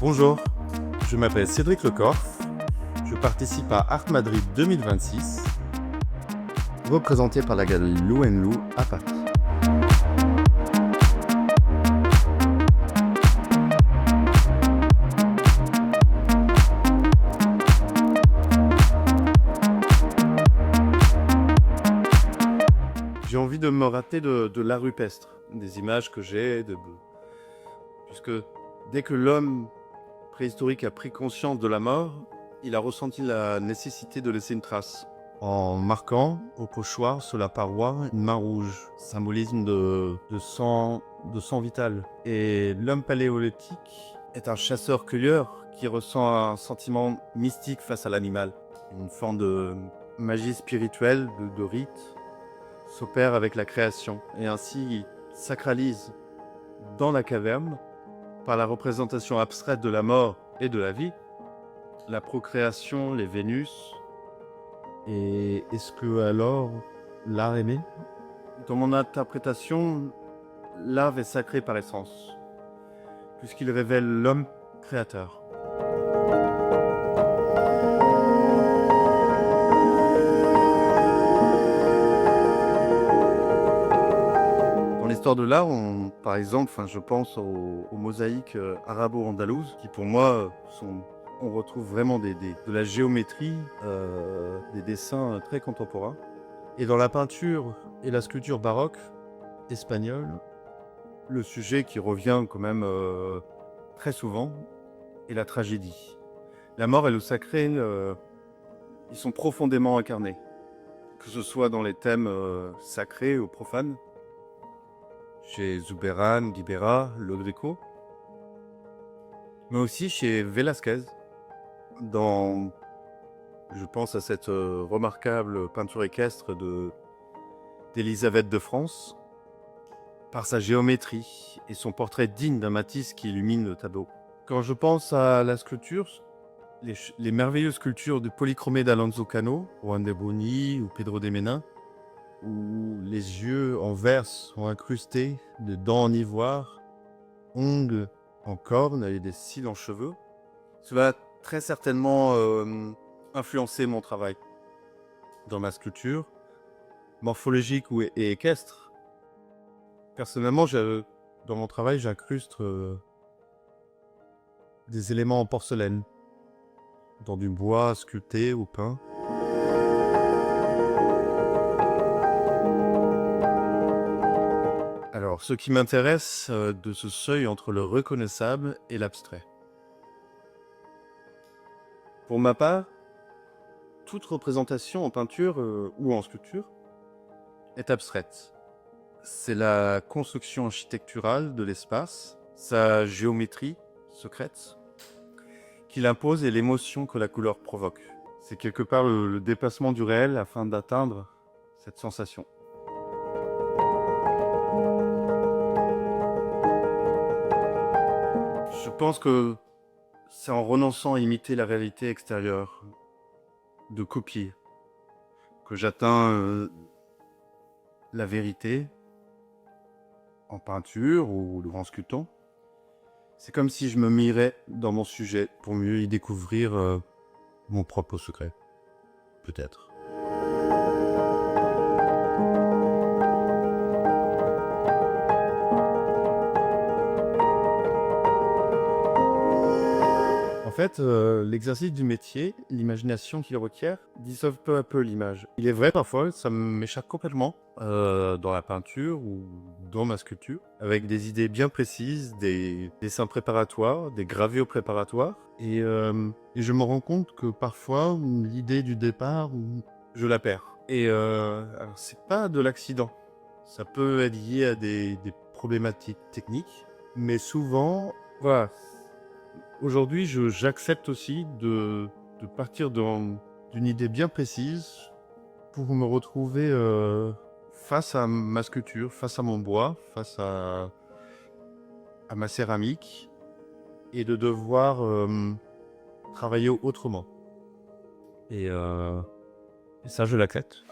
Bonjour, je m'appelle Cédric Lecorf, je participe à Art Madrid 2026, représenté par la galerie Lou & Lou à Paris. J'ai envie de me rater de l'art rupestre, des images que j'ai, puisque dès que l'homme préhistorique a pris conscience de la mort, il a ressenti la nécessité de laisser une trace, en marquant au pochoir sur la paroi une main rouge, symbolisme de sang vital. Et l'homme paléolithique est un chasseur-cueilleur qui ressent un sentiment mystique face à l'animal, une forme de magie spirituelle, de rite, s'opère avec la création et ainsi sacralise dans la caverne, par la représentation abstraite de la mort et de la vie, la procréation, les Vénus. Et est-ce que alors l'art est né ? Dans mon interprétation, l'art est sacré par essence, puisqu'il révèle l'homme créateur. Dans l'histoire de l'art, par exemple, je pense aux mosaïques arabo-andalouses, qui pour moi on retrouve vraiment de la géométrie, des dessins très contemporains. Et dans la peinture et la sculpture baroque espagnole, le sujet qui revient quand même très souvent est la tragédie. La mort et le sacré, ils sont profondément incarnés, que ce soit dans les thèmes sacrés ou profanes, chez Zurbarán, Ribera, Lodovico, mais aussi chez Velázquez, je pense à cette remarquable peinture équestre d'Élisabeth de France, par sa géométrie et son portrait digne d'un Matisse qui illumine le tableau. Quand je pense à la sculpture, les merveilleuses sculptures de polychromé d'Alonso Cano, Juan de Boni ou Pedro de Mena, où les yeux en verre sont incrustés de dents en ivoire, ongles en cornes et des cils en cheveux, cela a très certainement influencé mon travail. Dans ma sculpture, morphologique et équestre, personnellement, dans mon travail, j'incruste des éléments en porcelaine, dans du bois sculpté ou peint. Alors, ce qui m'intéresse de ce seuil entre le reconnaissable et l'abstrait. Pour ma part, toute représentation en peinture ou en sculpture est abstraite. C'est la construction architecturale de l'espace, sa géométrie secrète, qui l'impose et l'émotion que la couleur provoque. C'est quelque part le dépassement du réel afin d'atteindre cette sensation. Je pense que c'est en renonçant à imiter la réalité extérieure, de copier, que j'atteins la vérité en peinture ou en sculptant. C'est comme si je me mirais dans mon sujet pour mieux y découvrir mon propre secret, peut-être. En fait, l'exercice du métier, l'imagination qu'il requiert, dissolve peu à peu l'image. Il est vrai parfois, ça m'échappe complètement dans la peinture ou dans ma sculpture, avec des idées bien précises, des dessins préparatoires, des gravures préparatoires. Et je me rends compte que parfois, l'idée du départ, je la perds. Et alors, c'est pas de l'accident. Ça peut être lié à des problématiques techniques, mais souvent, voilà. Aujourd'hui, j'accepte aussi de partir d'une idée bien précise pour me retrouver face à ma sculpture, face à mon bois, face à ma céramique, et de devoir travailler autrement. Et ça, je l'accepte.